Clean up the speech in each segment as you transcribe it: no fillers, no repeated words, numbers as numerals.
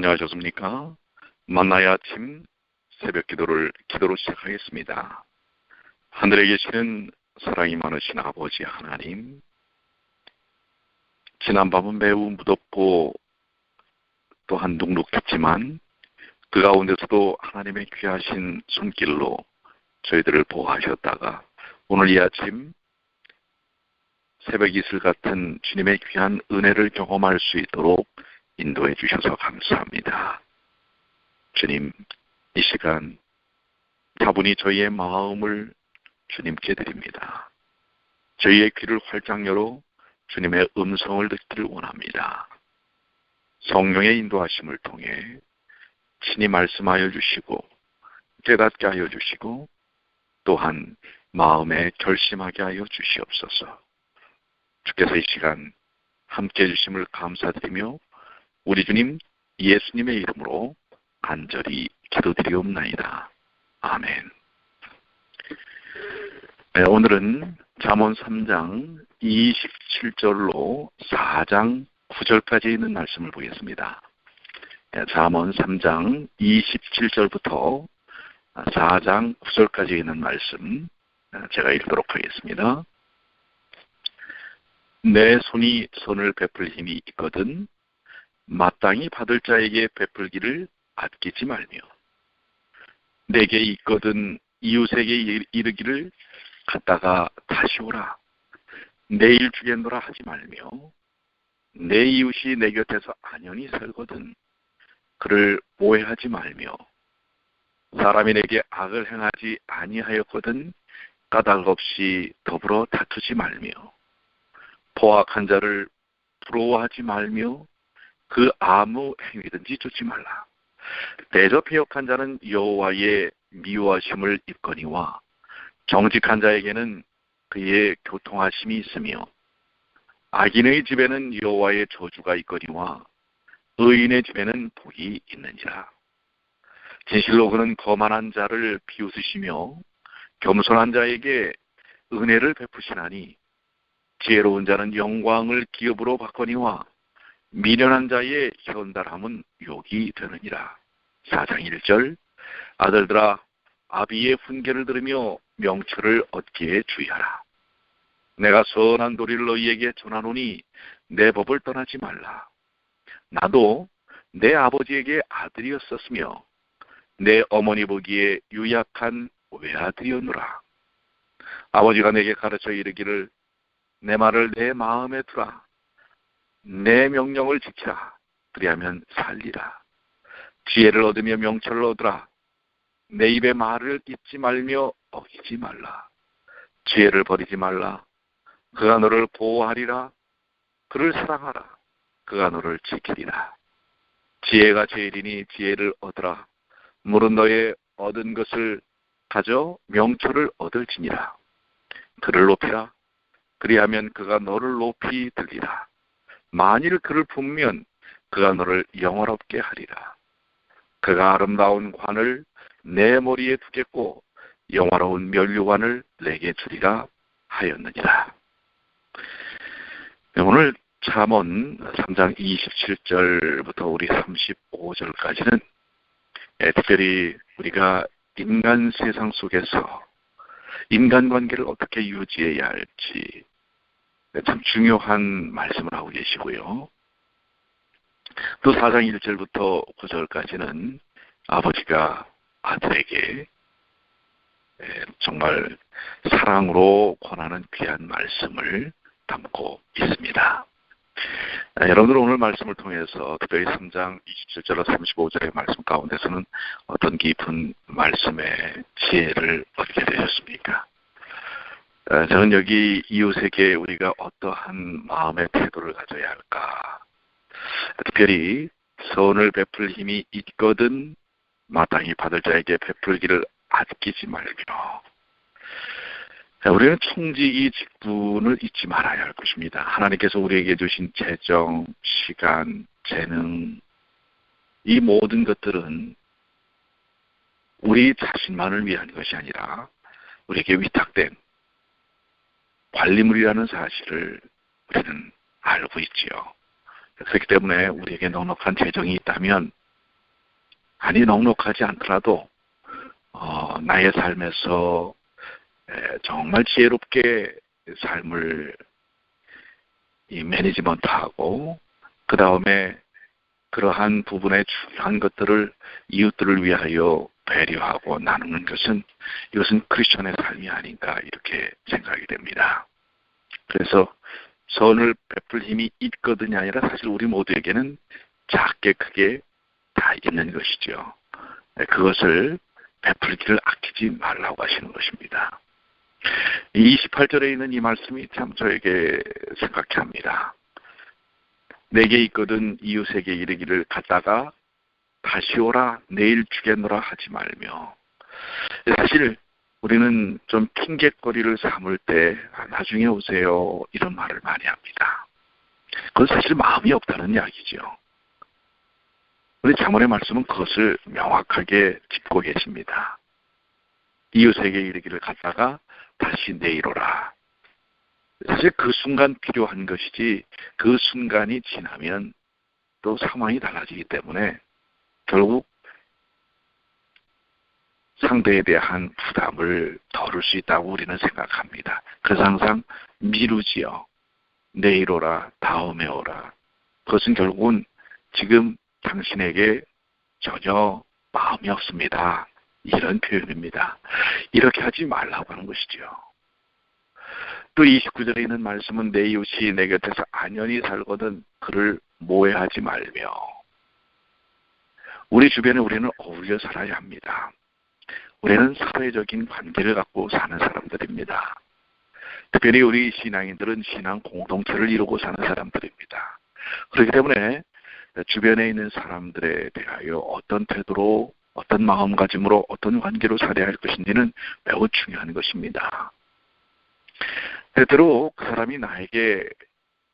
안녕하셨습니까? 만나의 아침 새벽 기도로 시작하겠습니다. 하늘에 계시는 사랑이 많으신 아버지 하나님, 지난 밤은 매우 무덥고 또한 눅눅했지만 그 가운데서도 하나님의 귀하신 손길로 저희들을 보호하셨다가 오늘 이 아침 새벽 이슬 같은 주님의 귀한 은혜를 경험할 수 있도록 인도해 주셔서 감사합니다. 주님, 이 시간 다분히 저희의 마음을 주님께 드립니다. 저희의 귀를 활짝 열어 주님의 음성을 듣기를 원합니다. 성령의 인도하심을 통해 친히 말씀하여 주시고 깨닫게 하여 주시고 또한 마음에 결심하게 하여 주시옵소서. 주께서 이 시간 함께해 주심을 감사드리며 우리 주님 예수님의 이름으로 간절히 기도드리옵나이다. 아멘. 네, 오늘은 잠언 3장 27절로 4장 9절까지 있는 말씀을 보겠습니다. 네, 잠언 3장 27절부터 4장 9절까지 있는 말씀 제가 읽도록 하겠습니다. 내 손이 손을 베풀 힘이 있거든 마땅히 받을 자에게 베풀기를 아끼지 말며 내게 있거든 이웃에게 이르기를 갔다가 다시 오라 내일 주겠노라 하지 말며 내 이웃이 내 곁에서 안연히 살거든 그를 오해하지 말며 사람이 내게 악을 행하지 아니하였거든 까닭 없이 더불어 다투지 말며 포악한 자를 부러워하지 말며 그 아무 행위든지 쫓지 말라. 대접해역한 자는 여호와의 미워하심을 입거니와 정직한 자에게는 그의 교통하심이 있으며 악인의 집에는 여호와의 저주가 있거니와 의인의 집에는 복이 있느니라. 진실로 그는 거만한 자를 비웃으시며 겸손한 자에게 은혜를 베푸시나니 지혜로운 자는 영광을 기업으로 받거니와 미련한 자의 현달함은 욕이 되느니라. 4장 1절 아들들아 아비의 훈계를 들으며 명철을 얻기에 주의하라. 내가 선한 도리를 너희에게 전하노니 내 법을 떠나지 말라. 나도 내 아버지에게 아들이었었으며 내 어머니 보기에 유약한 외아들이었노라. 아버지가 내게 가르쳐 이르기를 내 말을 내 마음에 두라. 내 명령을 지키라. 그리하면 살리라. 지혜를 얻으며 명철을 얻으라. 내 입의 말을 잊지 말며 어기지 말라. 지혜를 버리지 말라. 그가 너를 보호하리라. 그를 사랑하라. 그가 너를 지키리라. 지혜가 제일이니 지혜를 얻으라. 물은 너의 얻은 것을 가져 명철을 얻을지니라. 그를 높이라. 그리하면 그가 너를 높이 들리라. 만일 그를 품으면 그가 너를 영화롭게 하리라. 그가 아름다운 관을 내 머리에 두겠고 영화로운 면류관을 내게 주리라 하였느니라. 오늘 잠언 3장 27절부터 우리 35절까지는 특별히 우리가 인간 세상 속에서 인간관계를 어떻게 유지해야 할지 참 중요한 말씀을 하고 계시고요. 또 4장 1절부터 9절까지는 아버지가 아들에게 정말 사랑으로 권하는 귀한 말씀을 담고 있습니다. 여러분들 오늘 말씀을 통해서 특별히 3장 27절로 35절의 말씀 가운데서는 어떤 깊은 말씀의 지혜를 얻게 되셨습니까? 저는 여기 이웃에게 우리가 어떠한 마음의 태도를 가져야 할까? 특별히 선을 베풀 힘이 있거든 마땅히 받을 자에게 베풀기를 아끼지 말며 우리는 청지기 직분을 잊지 말아야 할 것입니다. 하나님께서 우리에게 주신 재정, 시간, 재능 이 모든 것들은 우리 자신만을 위한 것이 아니라 우리에게 위탁된 관리물이라는 사실을 우리는 알고 있지요. 그렇기 때문에 우리에게 넉넉한 재정이 있다면 아니 넉넉하지 않더라도 나의 삶에서 정말 지혜롭게 삶을 매니지먼트하고 그 다음에 그러한 부분의 중요한 것들을 이웃들을 위하여 배려하고 나누는 것은 이것은 크리스천의 삶이 아닌가 이렇게 생각이 됩니다. 그래서 선을 베풀 힘이 있거든요 아니라 사실 우리 모두에게는 작게 크게 다 있는 것이죠. 그것을 베풀기를 아끼지 말라고 하시는 것입니다. 28절에 있는 이 말씀이 참 저에게 생각해 합니다. 내게 있거든 이웃에게 이르기를 갔다가 다시 오라 내일 주겠노라 하지 말며. 사실 우리는 좀 핑곗거리를 삼을 때 나중에 오세요 이런 말을 많이 합니다. 그건 사실 마음이 없다는 이야기죠. 우리 자문의 말씀은 그것을 명확하게 짚고 계십니다. 이웃에게 이르기를 갔다가 다시 내일 오라. 사실 그 순간 필요한 것이지 그 순간이 지나면 또 상황이 달라지기 때문에 결국 상대에 대한 부담을 덜을 수 있다고 우리는 생각합니다. 그래서 항상 미루지요. 내일 오라, 다음에 오라. 그것은 결국은 지금 당신에게 전혀 마음이 없습니다. 이런 표현입니다. 이렇게 하지 말라고 하는 것이죠. 또 29절에 있는 말씀은 내 이웃이 내 곁에서 안연히 살거든 그를 모해하지 말며. 우리 주변에 우리는 어울려 살아야 합니다. 우리는 사회적인 관계를 갖고 사는 사람들입니다. 특별히 우리 신앙인들은 신앙 공동체를 이루고 사는 사람들입니다. 그렇기 때문에 주변에 있는 사람들에 대하여 어떤 태도로, 어떤 마음가짐으로, 어떤 관계로 살아야 할 것인지는 매우 중요한 것입니다. 때때로 그 사람이 나에게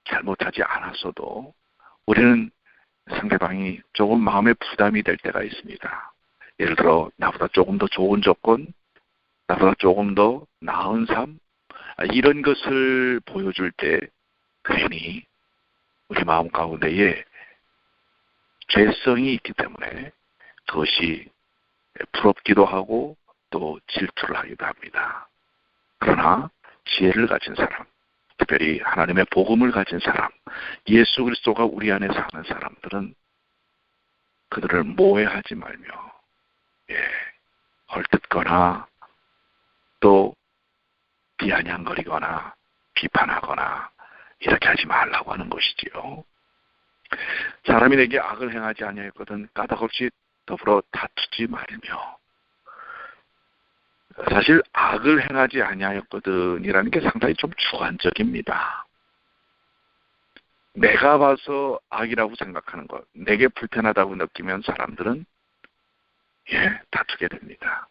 잘못하지 않았어도 우리는 상대방이 조금 마음의 부담이 될 때가 있습니다. 예를 들어 나보다 조금 더 좋은 조건, 나보다 조금 더 나은 삶, 이런 것을 보여줄 때 괜히 우리 마음 가운데에 죄성이 있기 때문에 그것이 부럽기도 하고 또 질투를 하기도 합니다. 그러나 지혜를 가진 사람, 특별히 하나님의 복음을 가진 사람, 예수 그리스도가 우리 안에 사는 사람들은 그들을 모해하지 말며 헐뜯거나 또 비아냥거리거나 비판하거나 이렇게 하지 말라고 하는 것이지요. 사람이 내게 악을 행하지 아니하였거든 까닭없이 더불어 다투지 말며. 사실 악을 행하지 아니하였거든이라는 게 상당히 좀 주관적입니다. 내가 봐서 악이라고 생각하는 것, 내게 불편하다고 느끼면 사람들은 다투게 됩니다.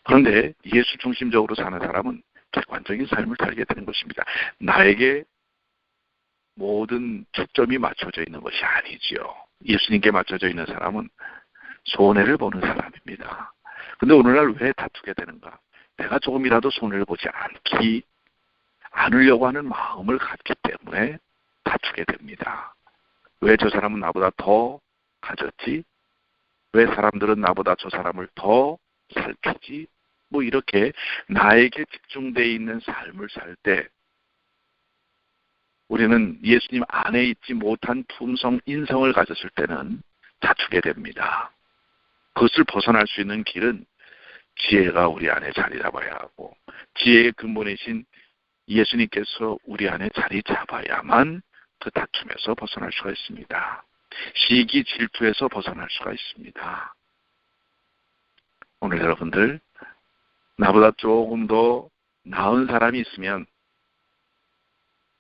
그런데 예수 중심적으로 사는 사람은 객관적인 삶을 살게 되는 것입니다. 나에게 모든 초점이 맞춰져 있는 것이 아니지요. 예수님께 맞춰져 있는 사람은 손해를 보는 사람입니다. 근데 오늘날 왜 다투게 되는가? 내가 조금이라도 손해를 보지 않으려고 하는 마음을 갖기 때문에 다투게 됩니다. 왜 저 사람은 나보다 더 가졌지? 왜 사람들은 나보다 저 사람을 더 살피지? 이렇게 나에게 집중되어 있는 삶을 살 때 우리는 예수님 안에 있지 못한 품성, 인성을 가졌을 때는 다투게 됩니다. 그것을 벗어날 수 있는 길은 지혜가 우리 안에 자리 잡아야 하고 지혜의 근본이신 예수님께서 우리 안에 자리 잡아야만 그 다툼에서 벗어날 수가 있습니다. 시기 질투에서 벗어날 수가 있습니다. 오늘 여러분들 나보다 조금 더 나은 사람이 있으면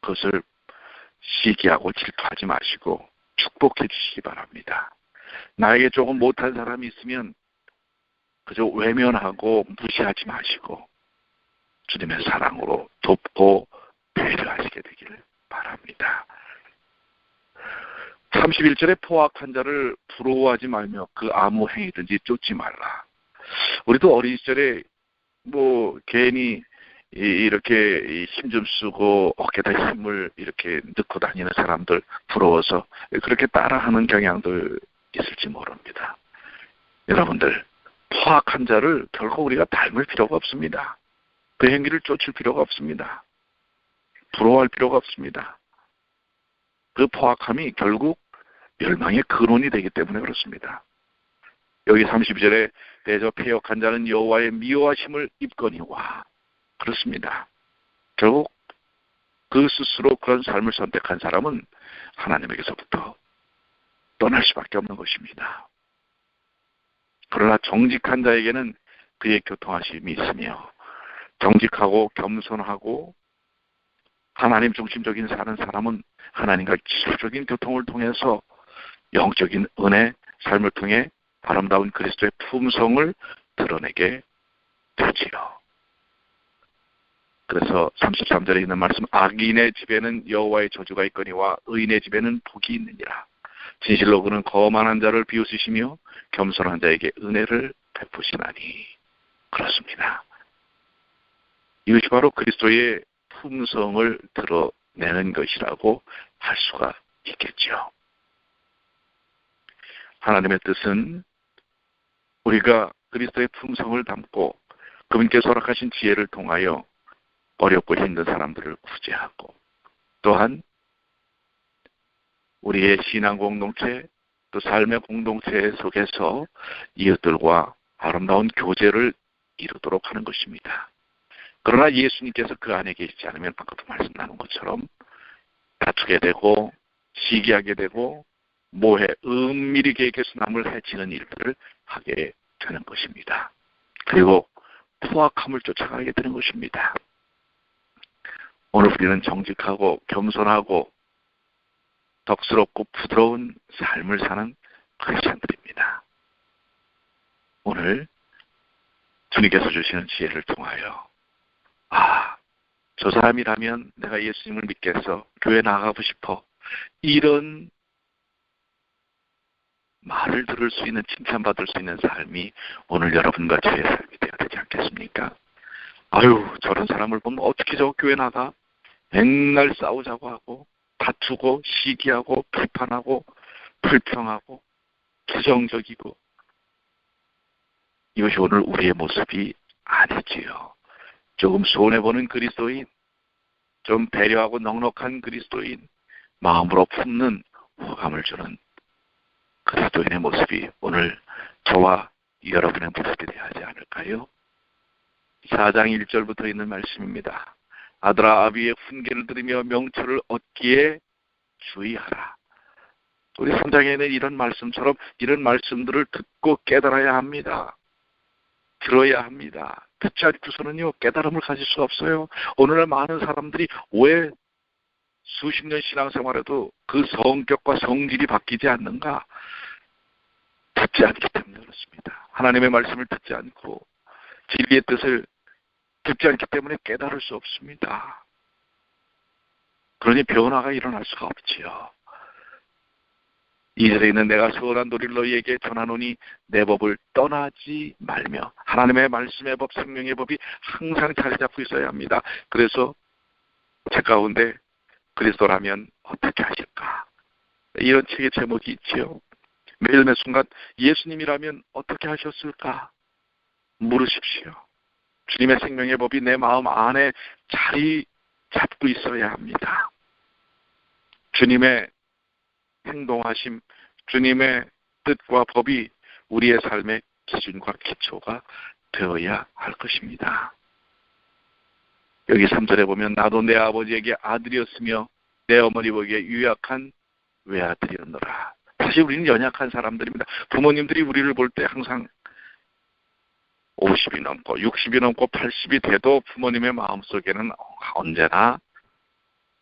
그것을 시기하고 질투하지 마시고 축복해 주시기 바랍니다. 나에게 조금 못한 사람이 있으면 그저 외면하고 무시하지 마시고 주님의 사랑으로 돕고 배려하시게 되기를 바랍니다. 31절에 포악한 자를 부러워하지 말며 그 아무 행위든지 쫓지 말라. 우리도 어린 시절에 괜히 이렇게 힘 좀 쓰고 어깨에다 힘을 이렇게 넣고 다니는 사람들 부러워서 그렇게 따라하는 경향들 있을지 모릅니다. 여러분들, 포악한 자를 결코 우리가 닮을 필요가 없습니다. 그 행위를 쫓을 필요가 없습니다. 부러워할 필요가 없습니다. 그 포악함이 결국 멸망의 근원이 되기 때문에 그렇습니다. 여기 32절에 대저 패역한 자는 여호와의 미워하심을 입거니와, 그렇습니다. 결국 그 스스로 그런 삶을 선택한 사람은 하나님에게서부터 떠날 수밖에 없는 것입니다. 그러나 정직한 자에게는 그의 교통하심이 있으며, 정직하고 겸손하고 하나님 중심적인 사는 사람은 하나님과 기술적인 교통을 통해서 영적인 은혜, 삶을 통해 아름다운 그리스도의 품성을 드러내게 되지요. 그래서 33절에 있는 말씀, 악인의 집에는 여호와의 저주가 있거니와 의인의 집에는 복이 있느니라. 진실로 그는 거만한 자를 비웃으시며 겸손한 자에게 은혜를 베푸시나니. 그렇습니다. 이것이 바로 그리스도의 품성을 드러내는 것이라고 할 수가 있겠죠. 하나님의 뜻은 우리가 그리스도의 품성을 담고 그분께서 허락하신 지혜를 통하여 어렵고 힘든 사람들을 구제하고, 또한 우리의 신앙 공동체, 또 삶의 공동체 속에서 이웃들과 아름다운 교제를 이루도록 하는 것입니다. 그러나 예수님께서 그 안에 계시지 않으면 아까도 말씀 나눈 것처럼 다투게 되고 시기하게 되고 모해, 은밀히 계획해서 남을 해치는 일들을 하게 되는 것입니다. 그리고 포악함을 쫓아가게 되는 것입니다. 오늘 우리는 정직하고 겸손하고 덕스럽고 부드러운 삶을 사는 크리스천들입니다. 오늘 주님께서 주시는 지혜를 통하여, 저 사람이라면 내가 예수님을 믿겠어, 교회 나가고 싶어, 이런 말을 들을 수 있는, 칭찬받을 수 있는 삶이 오늘 여러분과 저의 삶이 되어야 되지 않겠습니까? 저런 사람을 보면 어떻게 저 교회 나가? 맨날 싸우자고 하고 다투고 시기하고 비판하고 불평하고 부정적이고, 이것이 오늘 우리의 모습이 아니지요. 조금 손해보는 그리스도인, 좀 배려하고 넉넉한 그리스도인, 마음으로 품는 호감을 주는 그리스도인의 모습이 오늘 저와 여러분의 모습이 되어야 하지 않을까요? 4장 1절부터 있는 말씀입니다. 아들아, 아비의 훈계를 들으며 명철을 얻기에 주의하라. 우리 3장에는 이런 말씀처럼 이런 말씀들을 듣고 깨달아야 합니다. 들어야 합니다. 듣지 않고서는요, 깨달음을 가질 수 없어요. 오늘날 많은 사람들이 왜 수십 년 신앙생활에도 그 성격과 성질이 바뀌지 않는가? 듣지 않기 때문에 그렇습니다. 하나님의 말씀을 듣지 않고 진리의 뜻을 듣지 않기 때문에 깨달을 수 없습니다. 그러니 변화가 일어날 수가 없지요. 2절에 있는 내가 선한 도리를 너희에게 전하노니 내 법을 떠나지 말며, 하나님의 말씀의 법, 생명의 법이 항상 자리 잡고 있어야 합니다. 그래서 제 가운데 그리스도라면 어떻게 하실까? 이런 책의 제목이 있지요. 매일 매 순간 예수님이라면 어떻게 하셨을까? 물으십시오. 주님의 생명의 법이 내 마음 안에 자리 잡고 있어야 합니다. 주님의 행동하심, 주님의 뜻과 법이 우리의 삶의 기준과 기초가 되어야 할 것입니다. 여기 3절에 보면 나도 내 아버지에게 아들이었으며 내 어머니 보기에 유약한 외아들이었노라. 사실 우리는 연약한 사람들입니다. 부모님들이 우리를 볼 때 항상 50이 넘고 60이 넘고 80이 돼도 부모님의 마음속에는 언제나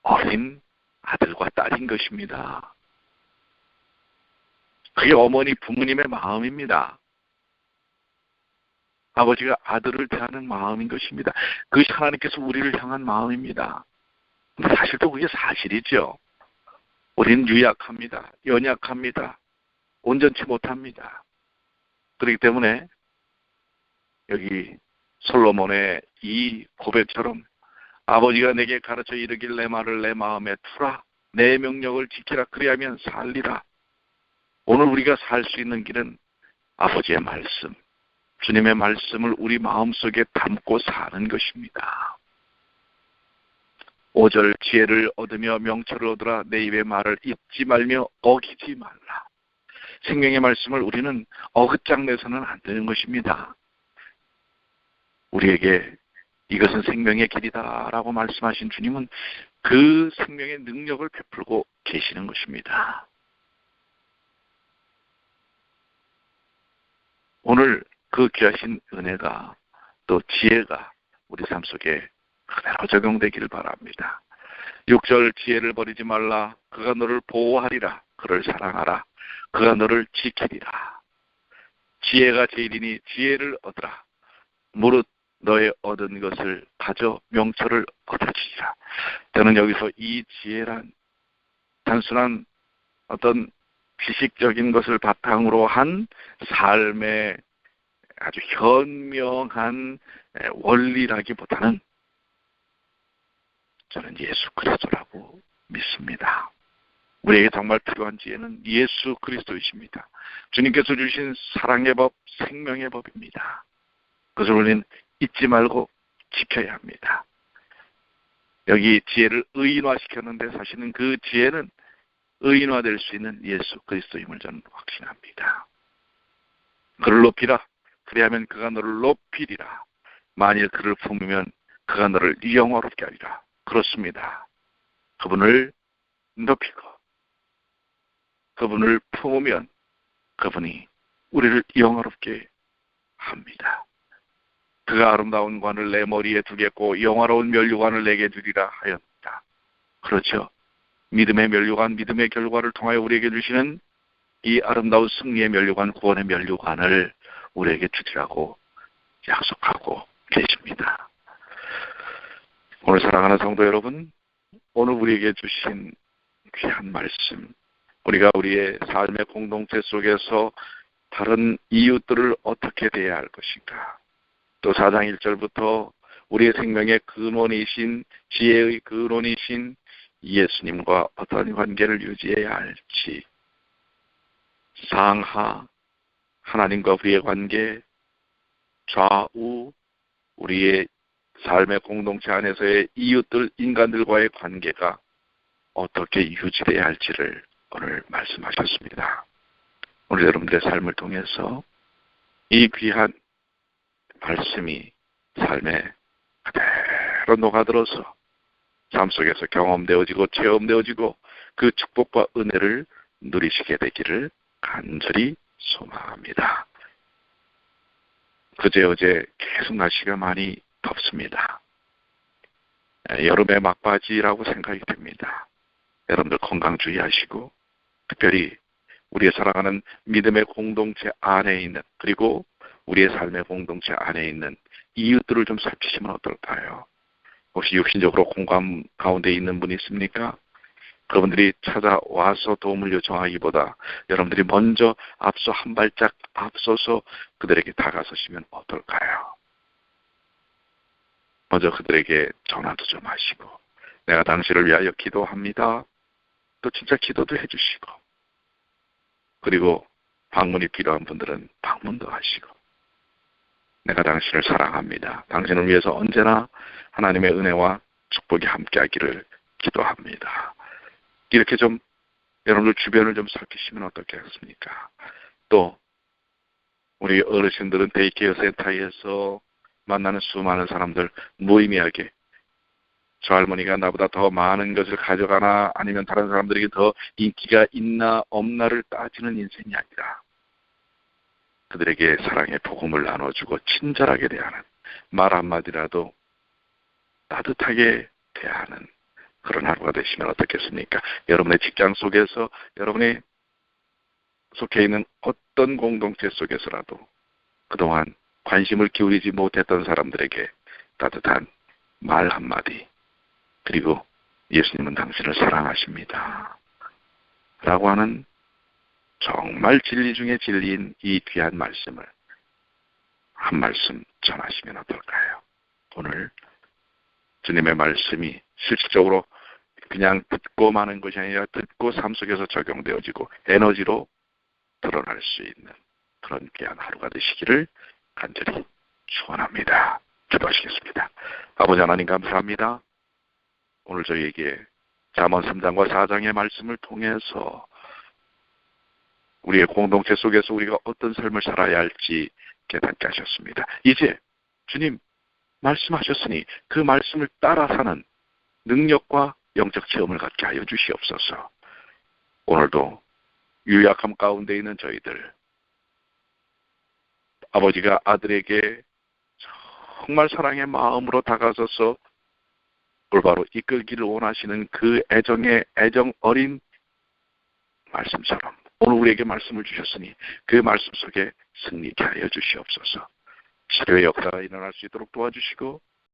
어린 아들과 딸인 것입니다. 그게 어머니 부모님의 마음입니다. 아버지가 아들을 대하는 마음인 것입니다. 그것이 하나님께서 우리를 향한 마음입니다. 근데 사실 또 그게 사실이죠. 우리는 유약합니다. 연약합니다. 온전치 못합니다. 그렇기 때문에 여기 솔로몬의 이 고백처럼 아버지가 내게 가르쳐 이르길 내 말을 내 마음에 두라, 내 명령을 지키라, 그리하면 살리라. 오늘 우리가 살 수 있는 길은 아버지의 말씀, 주님의 말씀을 우리 마음속에 담고 사는 것입니다. 5절 지혜를 얻으며 명철을 얻으라. 내 입의 말을 잊지 말며 어기지 말라. 생명의 말씀을 우리는 어긋장내서는 안 되는 것입니다. 우리에게 이것은 생명의 길이다라고 말씀하신 주님은 그 생명의 능력을 베풀고 계시는 것입니다. 오늘 그 귀하신 은혜가 또 지혜가 우리 삶 속에 그대로 적용되기를 바랍니다. 6절 지혜를 버리지 말라. 그가 너를 보호하리라. 그를 사랑하라. 그가 너를 지키리라. 지혜가 제일이니 지혜를 얻으라. 무릇 너의 얻은 것을 가져 명철을 얻어지리라. 저는 여기서 이 지혜란 단순한 어떤 지식적인 것을 바탕으로 한 삶의 아주 현명한 원리라기보다는 저는 예수 그리스도라고 믿습니다. 우리에게 정말 필요한 지혜는 예수 그리스도이십니다. 주님께서 주신 사랑의 법, 생명의 법입니다. 그것을 우리는 잊지 말고 지켜야 합니다. 여기 지혜를 의인화시켰는데 사실은 그 지혜는 의인화될 수 있는 예수 그리스도임을 저는 확신합니다. 그를 높이라. 그리하면 그가 너를 높이리라. 만일 그를 품으면 그가 너를 영화롭게 하리라. 그렇습니다. 그분을 높이고 그분을 품으면 그분이 우리를 영화롭게 합니다. 그가 아름다운 관을 내 머리에 두겠고 영화로운 면류관을 내게 주리라 하였다. 그렇죠. 믿음의 면류관, 믿음의 결과를 통하여 우리에게 주시는 이 아름다운 승리의 면류관, 구원의 면류관을 우리에게 주시라고 약속하고 계십니다. 오늘 사랑하는 성도 여러분, 오늘 우리에게 주신 귀한 말씀, 우리가 우리의 삶의 공동체 속에서 다른 이웃들을 어떻게 대해야 할 것인가, 또 4장 1절부터 우리의 생명의 근원이신, 지혜의 근원이신 예수님과 어떤 관계를 유지해야 할지, 상하 하나님과 우리의 관계, 좌우 우리의 삶의 공동체 안에서의 이웃들, 인간들과의 관계가 어떻게 유지돼야 할지를 오늘 말씀하셨습니다. 오늘 여러분들의 삶을 통해서 이 귀한 말씀이 삶에 그대로 녹아들어서 삶 속에서 경험되어지고 체험되어지고 그 축복과 은혜를 누리시게 되기를 간절히 소망합니다. 그제 어제 계속 날씨가 많이 덥습니다. 여름의 막바지라고 생각이 됩니다. 여러분들 건강 주의하시고 특별히 우리의 사랑하는 믿음의 공동체 안에 있는, 그리고 우리의 삶의 공동체 안에 있는 이웃들을 좀 살피시면 어떨까요? 혹시 육신적으로 공감 가운데 있는 분이 있습니까? 그분들이 찾아와서 도움을 요청하기보다 여러분들이 먼저 앞서 한 발짝 앞서서 그들에게 다가서시면 어떨까요? 먼저 그들에게 전화도 좀 하시고, 내가 당신을 위하여 기도합니다. 또 진짜 기도도 해주시고, 그리고 방문이 필요한 분들은 방문도 하시고, 내가 당신을 사랑합니다. 당신을 위해서 언제나 하나님의 은혜와 축복이 함께하기를 기도합니다. 이렇게 좀 여러분들 주변을 좀 살피시면 어떻겠습니까? 또 우리 어르신들은 데이케어 센터에서 만나는 수많은 사람들, 무의미하게 저 할머니가 나보다 더 많은 것을 가져가나, 아니면 다른 사람들에게 더 인기가 있나 없나를 따지는 인생이 아니라 그들에게 사랑의 복음을 나눠주고 친절하게 대하는, 말 한마디라도 따뜻하게 대하는 그런 하루가 되시면 어떻겠습니까? 여러분의 직장 속에서, 여러분이 속해 있는 어떤 공동체 속에서라도 그동안 관심을 기울이지 못했던 사람들에게 따뜻한 말 한마디, 그리고 예수님은 당신을 사랑하십니다 라고 하는 정말 진리 중에 진리인 이 귀한 말씀을 한 말씀 전하시면 어떨까요? 오늘 주님의 말씀이 실질적으로 그냥 듣고 마는 것이 아니라 듣고 삶 속에서 적용되어지고 에너지로 드러날 수 있는 그런 귀한 하루가 되시기를 간절히 축원합니다. 기도하시겠습니다. 아버지 하나님 감사합니다. 오늘 저희에게 잠언 3장과 4장의 말씀을 통해서 우리의 공동체 속에서 우리가 어떤 삶을 살아야 할지 깨닫게 하셨습니다. 이제 주님 말씀하셨으니 그 말씀을 따라 사는 능력과 영적 체험을 갖게 하여 주시옵소서. 오늘도 유약함 가운데 있는 저희들, 아버지가 아들에게 정말 사랑의 마음으로 다가서서 올바로 이끌기를 원하시는 그 애정 어린 말씀처럼 오늘 우리에게 말씀을 주셨으니 그 말씀 속에 승리케 하여 주시옵소서. 치료의 역사가 일어날 수 있도록 도와주시고